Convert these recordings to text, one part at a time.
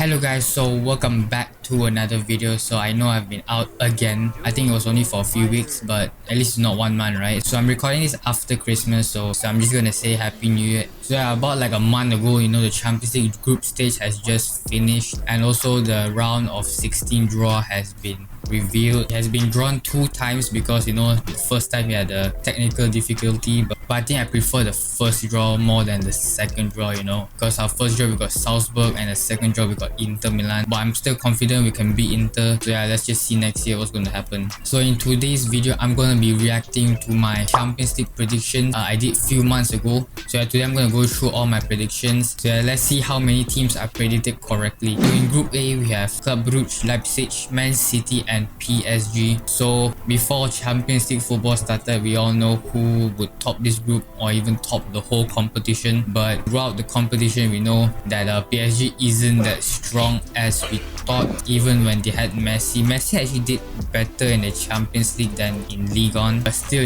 Hello guys, so welcome back to another video. So I know I've been out again. I think it was only for a few weeks, but at least not 1 month, right? So I'm recording this after Christmas, so I'm just gonna say Happy New Year. So yeah, about like a month ago, the Champions League group stage has just finished, and also the round of 16 draw has been revealed. It has been drawn 2 times because the first time we had a technical difficulty, but I think I prefer the first draw more than the second draw, because our first draw we got Salzburg and the second draw we got Inter Milan, but I'm still confident we can beat Inter. So yeah, let's just see next year what's going to happen. So in today's video, I'm going to be reacting to my Champions League predictions I did few months ago. So yeah, today I'm going to go through all my predictions. So yeah, let's see how many teams I predicted correctly. So in Group A, we have Club Brugge, Leipzig, Man City and PSG. So before Champions League football started, we all know who would top this group or even top the whole competition, but throughout the competition we know that PSG isn't that strong as we thought. Even when they had Messi actually did better in the Champions League than in Ligue 1, but still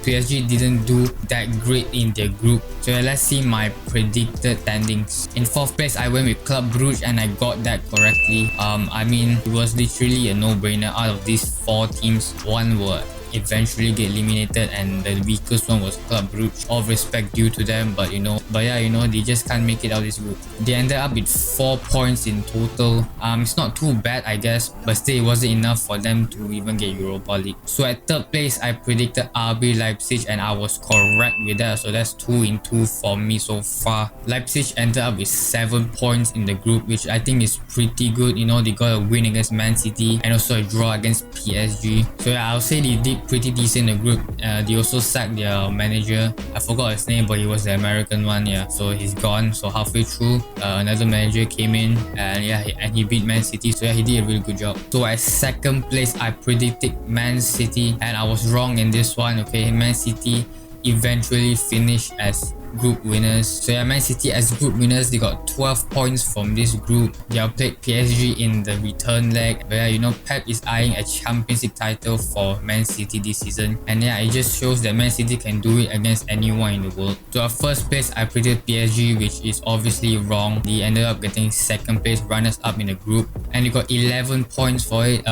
PSG didn't do that great in their group. So yeah, let's see my predicted standings. In 4th place I went with Club Brugge and I got that correctly. I mean, it was literally a no-brainer. Out of these 4 teams, one were eventually get eliminated and the weakest one was Club Brugge. All respect due to them, but they just can't make it out of this group. They ended up with 4 points in total. It's not too bad, I guess, but still it wasn't enough for them to even get Europa League. So at 3rd place I predicted RB Leipzig and I was correct with that, so that's 2 in 2 for me so far. Leipzig ended up with 7 points in the group, which I think is pretty good. They got a win against Man City and also a draw against PSG. So yeah, I'll say they did pretty decent in the group. They also sacked their manager. I forgot his name, but he was the American one. Yeah, so he's gone. So halfway through, another manager came in and he beat Man City. So yeah, he did a really good job. So at 2nd place I predicted Man City and I was wrong in this one. Okay, Man City eventually finished as group winners. So yeah, Man City as group winners, they got 12 points from this group. They have played PSG in the return leg. But yeah, Pep is eyeing a Champions League title for Man City this season, and yeah, it just shows that Man City can do it against anyone in the world. So at 1st place I predicted PSG, which is obviously wrong. They ended up getting 2nd place, runners up in the group, and they got 11 points for it.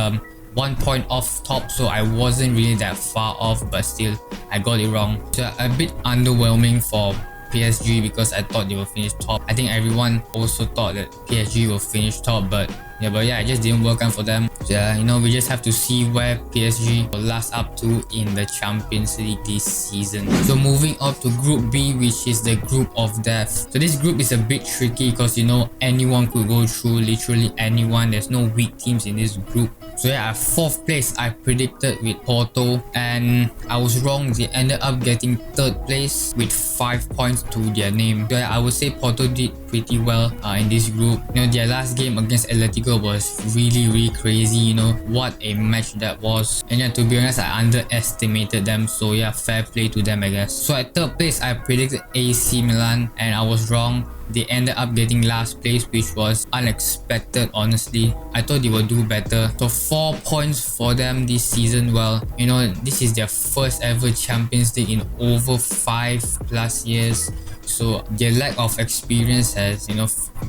1 point off top, so I wasn't really that far off, but still I got it wrong. So a bit underwhelming for PSG because I thought they will finish top. I think everyone also thought that PSG will finish top, but yeah, it just didn't work out for them. So yeah, we just have to see where PSG will last up to in the Champions League this season. So moving up to Group B, which is the group of death. So this group is a bit tricky because anyone could go through, literally anyone. There's no weak teams in this group. So yeah, at 4th place I predicted with Porto and I was wrong. They ended up getting 3rd place with 5 points to their name. So yeah, I would say Porto did pretty well in this group. Their last game against Atletico was really crazy. What a match that was. And yeah, to be honest, I underestimated them. So yeah, fair play to them, I guess. So at 3rd place I predicted AC Milan and I was wrong. They ended up getting last place, which was unexpected, honestly. I thought they would do better. So 4 points for them this season. Well, this is their first ever Champions League in over 5+ years. So their lack of experience has,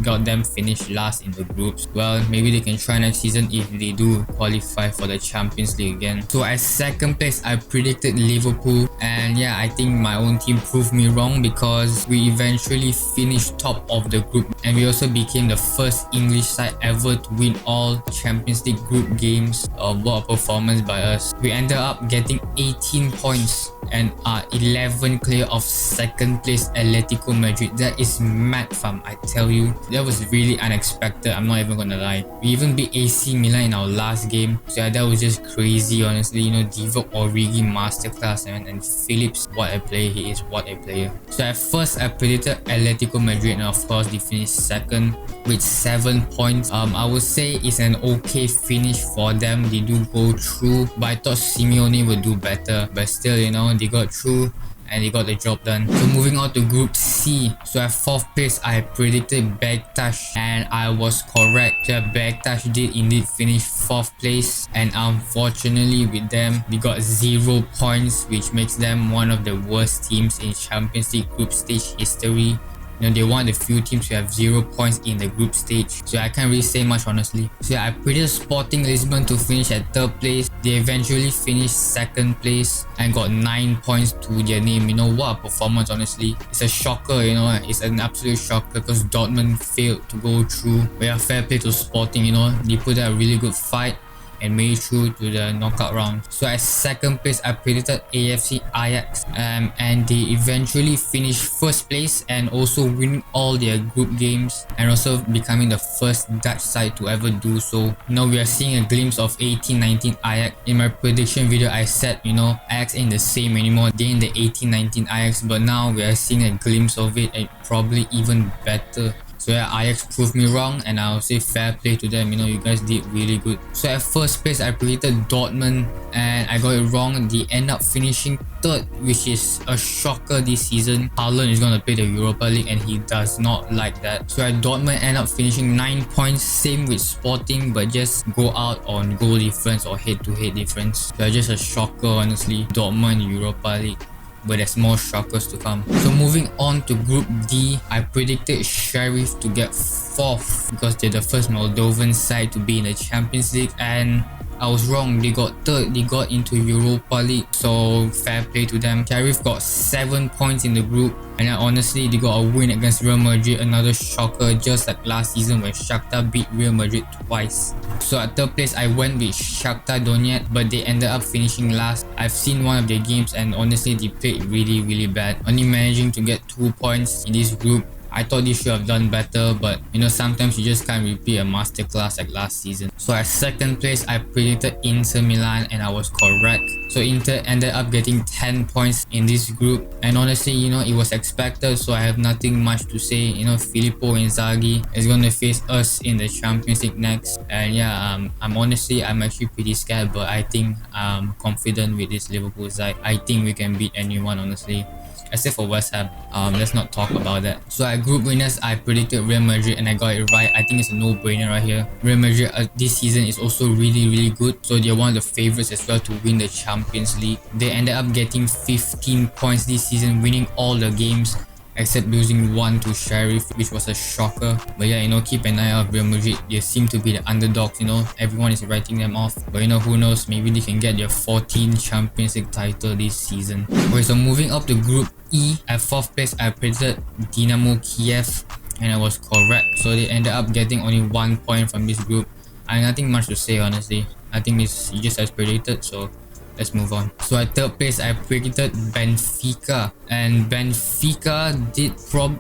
got them finished last in the groups. Well, maybe they can try next season if they do qualify for the Champions League again. So at 2nd place, I predicted Liverpool. And yeah, I think my own team proved me wrong because we eventually finished top of the group. And we also became the first English side ever to win all Champions League group games. What a performance by us. We ended up getting 18 points and are 11 clear of 2nd place Atletico Madrid. That is mad, fam, I tell you. That was really unexpected, I'm not even gonna lie. We even beat AC Milan in our last game. So yeah, that was just crazy, honestly. Divock Origi masterclass, and Phillips, what a player he is, what a player. So at first I predicted Atletico Madrid and of course they finished 2nd with 7 points. I would say it's an okay finish for them. They do go through, but I thought Simeone would do better, but still, they got through and they got the job done. So moving on to Group C. So at 4th place I predicted Beşiktaş and I was correct. So Beşiktaş did indeed finish 4th place, and unfortunately with them they got 0 points, which makes them one of the worst teams in Champions League group stage history. You know, they're one of the few teams who have 0 points in the group stage. So I can't really say much honestly. So yeah, I predicted Sporting Lisbon to finish at 3rd place. They eventually finished 2nd place and got 9 points to their name. You know, what a performance honestly. It's a shocker, you know, it's an absolute shocker because Dortmund failed to go through. But yeah, fair play to Sporting, you know, they put out a really good fight and made it through to the knockout round. So at 2nd place, I predicted AFC Ajax and they eventually finished 1st place and also winning all their group games and also becoming the first Dutch side to ever do so. Now we are seeing a glimpse of 18-19 Ajax. In my prediction video, I said, you know, Ajax ain't the same anymore. They in the 18-19 Ajax, but now we are seeing a glimpse of it and probably even better. So yeah, Ajax proved me wrong and I'll say fair play to them. You know, you guys did really good. So at 1st place, I predicted Dortmund and I got it wrong. They end up finishing 3rd, which is a shocker this season. Haaland is going to play the Europa League and he does not like that. So at Dortmund end up finishing 9 points, same with Sporting, but just go out on goal difference or head-to-head difference. So just a shocker honestly. Dortmund Europa League. But there's more shockers to come. So moving on to Group D, I predicted Sheriff to get 4th because they're the first Moldovan side to be in the Champions League, and I was wrong. They got 3rd. They got into Europa League, so fair play to them. Sheriff got 7 points in the group, and honestly, they got a win against Real Madrid, another shocker, just like last season when Shakhtar beat Real Madrid twice. So at 3rd place, I went with Shakhtar Donetsk, but they ended up finishing last. I've seen one of their games, and honestly, they played really bad, only managing to get 2 points in this group. I thought they should have done better, but you know, sometimes you just can't repeat a masterclass like last season. So at 2nd place, I predicted Inter Milan and I was correct. So Inter ended up getting 10 points in this group, and honestly, you know, it was expected, so I have nothing much to say. You know, Filippo Inzaghi is going to face us in the Champions League next, and yeah, I'm actually pretty scared, but I think I'm confident with this Liverpool side. I think we can beat anyone honestly, except for West Ham. Let's not talk about that. So at group winners, I predicted Real Madrid and I got it right. I think it's a no-brainer right here. Real Madrid this season is also really good, so they're one of the favorites as well to win the Champions League. They ended up getting 15 points this season, winning all the games except losing 1 to Sheriff, which was a shocker. But yeah, you know, keep an eye out Real Madrid. They seem to be the underdogs, you know, everyone is writing them off, but you know, who knows, maybe they can get their 14th Champions League title this season. Okay, so moving up to Group E, at 4th place, I predicted Dynamo Kiev and I was correct. So they ended up getting only 1 point from this group. I have nothing much to say honestly. I think it's just as predicted, so let's move on. So at 3rd place, I predicted Benfica, and Benfica did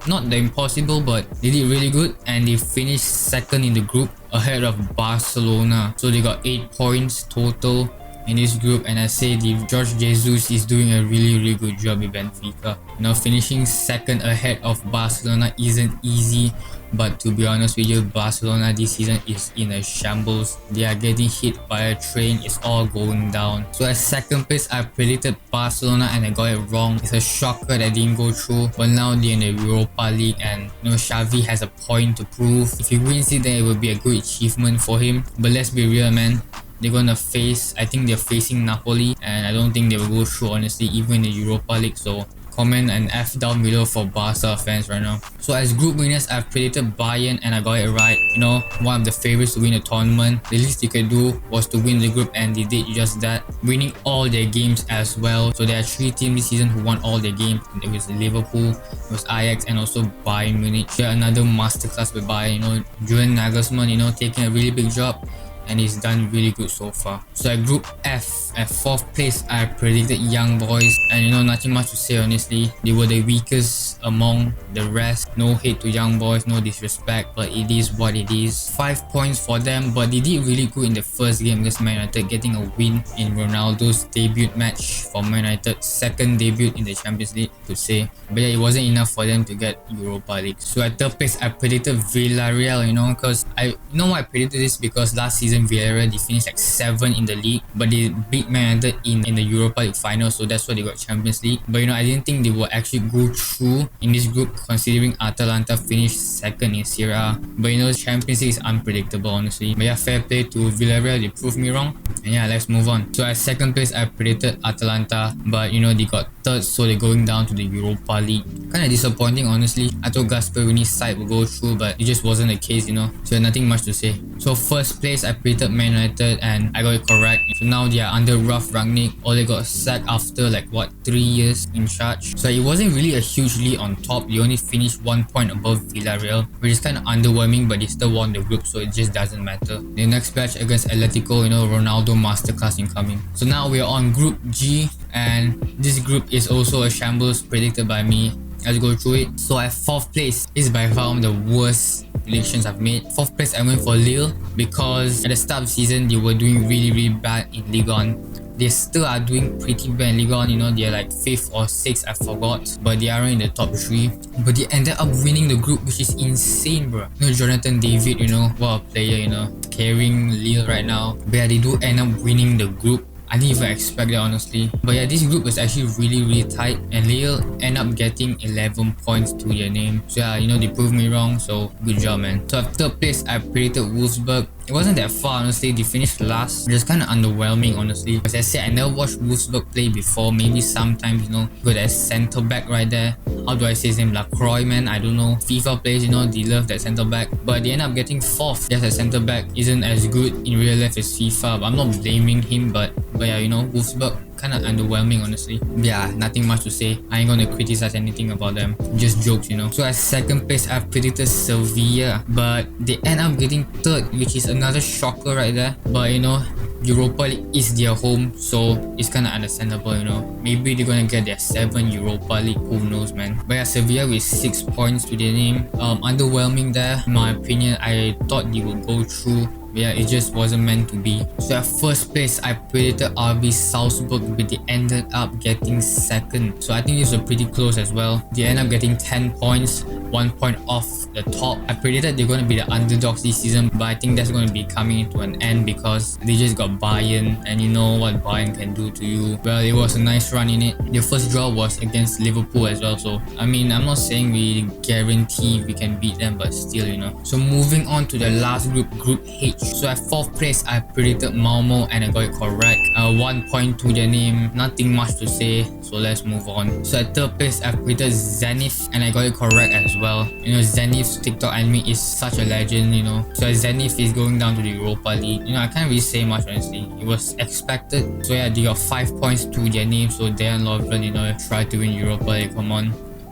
not the impossible, but they did really good and they finished 2nd in the group ahead of Barcelona. So they got 8 points total in this group, and I say Jorge Jesus is doing a really good job with Benfica. You know, finishing 2nd ahead of Barcelona isn't easy, but to be honest with you, Barcelona this season is in a shambles. They are getting hit by a train. It's all going down. So at 2nd place, I predicted Barcelona and I got it wrong. It's a shocker that didn't go through, but now they're in the Europa League and you know, Xavi has a point to prove. If he wins it, then it will be a good achievement for him. But let's be real, man. They're gonna face, I think they're facing Napoli, and I don't think they will go through honestly, even in the Europa League. So comment an F down below for Barca fans right now. So as group winners, I've predicted Bayern and I got it right. You know, one of the favorites to win the tournament. The least they could do was to win the group, and they did just that, winning all their games as well. So there are 3 teams this season who won all their games. It was Liverpool, it was Ajax, and also Bayern Munich. They're another masterclass with Bayern. You know, Julian Nagelsmann, you know, taking a really big job, and he's done really good so far. So at Group F, at 4th place, I predicted Young Boys, and you know, nothing much to say honestly. They were the weakest among the rest. No hate to Young Boys, no disrespect, but it is what it is. 5 points for them, but they did really good in the first game against Man United, getting a win in Ronaldo's debut match for Man United, 2nd debut in the Champions League, to say. But yeah, it wasn't enough for them to get Europa League. So at 3rd place, I predicted Villarreal, you know, because you know why I predicted this? Because last season season, Villarreal, they finished like 7 in the league, but they beat Man United in the Europa League final, so that's why they got Champions League. But you know, I didn't think they would actually go through in this group, considering Atalanta finished 2nd in Serie A. But you know, Champions League is unpredictable, honestly. But yeah, fair play to Villarreal, they proved me wrong. And yeah, let's move on. So at 2nd place, I predicted Atalanta, but you know, they got 3rd, so they're going down to the Europa League. Kind of disappointing, honestly. I thought Gasperini's side would go through, but it just wasn't the case, you know. So nothing much to say. So 1st place, I predicted Man United and I got it correct. So now they are under Ralf Rangnick. Ole got sacked after like what, 3 years in charge. So it wasn't really a huge lead on top. They only finished 1 point above Villarreal, which is kind of underwhelming, but they still won the group, so it just doesn't matter. The next match against Atletico, you know, Ronaldo masterclass incoming. So now we are on Group G, and this group is also a shambles predicted by me. Let's go through it. So at 4th place, this is by far one of the worst predictions I've made. 4th place, I went for Lille because at the start of the season they were doing really bad in Ligue 1. They still are doing pretty bad in Ligue 1, you know, they're like 5th or 6th, I forgot, but they aren't in the top 3. But they ended up winning the group, which is insane, bro. You know, Jonathan David, you know, what a player, you know, carrying Lille right now. But yeah, they do end up winning the group. I didn't even expect that, honestly. But yeah, this group was actually really tight, and Lille end up getting 11 points to their name. So yeah, you know, they proved me wrong, so good job, man. So at 3rd place, I predicted Wolfsburg. It wasn't that far, honestly. They finished last. Just kind of underwhelming, honestly. As I said, I never watched Wolfsburg play before. Maybe sometimes, you know, got that centre back right there. How do I say his name? Lacroix, man. I don't know. FIFA players, you know, they love that centre back. But they end up getting 4th. Just a centre back isn't as good in real life as FIFA. But I'm not blaming him, but yeah, you know, Wolfsburg kind of underwhelming, honestly. Yeah, nothing much to say. I ain't gonna criticize anything about them. Just jokes, you know. So at 2nd place, I predicted Sevilla, but they end up getting 3rd, which is another shocker right there. But you know, Europa League is their home, so it's kind of understandable, you know. Maybe they're gonna get their 7th Europa League, who knows, man. But yeah, Sevilla with 6 points to their name. Underwhelming there, in my opinion. I thought they would go through. Yeah, it just wasn't meant to be. So at 1st place, I predicted RB Salzburg, but they ended up getting 2nd. So I think this was pretty close as well. They ended up getting 10 points, 1 point off the top. I predicted they're going to be the underdogs this season, but I think that's going to be coming into an end because they just got Bayern, and you know what Bayern can do to you. Well, it was a nice run in it. Their first draw was against Liverpool as well, so I mean, I'm not saying we guarantee we can beat them, but still, you know. So moving on to the last group, Group H. So at 4th place, I predicted Malmo and I got it correct. 1 point to their name, nothing much to say, so let's move on. So at 3rd place, I predicted Zenit and I got it correct as well. You know, Zenit's TikTok enemy is such a legend, you know. So Zenit is going down to the Europa League. You know, I can't really say much, honestly. It was expected. So yeah, they got 5 points to their name, so Dejan Lovren, you know, try to win Europa League, come on.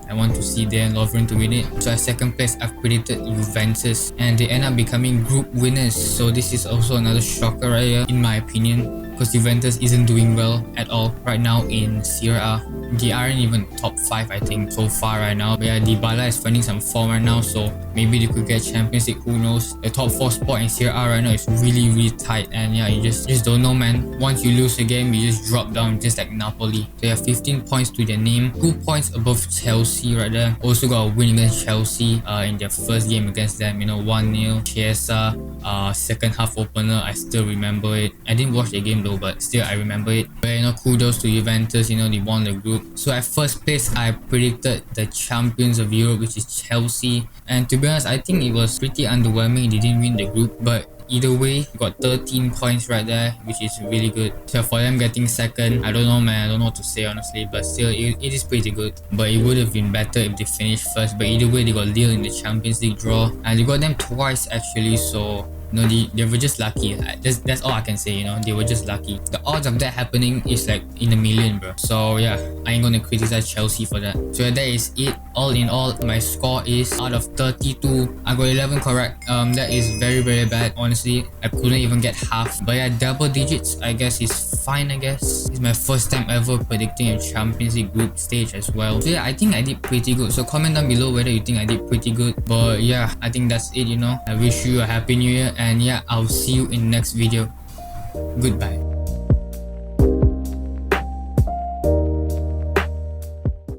I want to see Dejan Lovren to win it. So at 2nd place, I've predicted Juventus and they end up becoming group winners. So this is also another shocker right here, in my opinion, because Juventus isn't doing well at all right now in Serie A. They aren't even top 5, I think, so far right now. But yeah, Dybala is finding some form right now, so maybe they could get Champions League, who knows. The top 4 spot in Serie A right now is really tight, and yeah, you just don't know, man. Once you lose a game, you just drop down, just like Napoli. They have 15 points to their name, 2 points above Chelsea right there. Also got a win against Chelsea in their first game against them, you know, 1-0. Chiesa, second half opener, I still remember it. I didn't watch the game though, but still I remember it. But you know, kudos to Juventus, you know, they won the group. So at 1st place, I predicted the champions of Europe, which is Chelsea. And to be honest, I think it was pretty underwhelming. They didn't win the group, but either way, got 13 points right there, which is really good. So for them getting 2nd, I don't know, man. I don't know what to say, honestly, but still, it is pretty good. But it would have been better if they finished 1st. But either way, they got Lille in the Champions League draw, and they got them twice actually, so you know, they were just lucky. That's all I can say, you know, they were just lucky. The odds of that happening is like in a million, bro. So yeah, I ain't gonna criticize Chelsea for that. So that is it. All in all, my score is out of 32, I got 11 correct. That is very bad, honestly. I couldn't even get half. But yeah, double digits, I guess, is fine, I guess. It's my first time ever predicting a Champions League group stage as well. So yeah, I think I did pretty good. So comment down below whether you think I did pretty good. But yeah, I think that's it, you know. I wish you a happy new year, and yeah, I'll see you in the next video. Goodbye.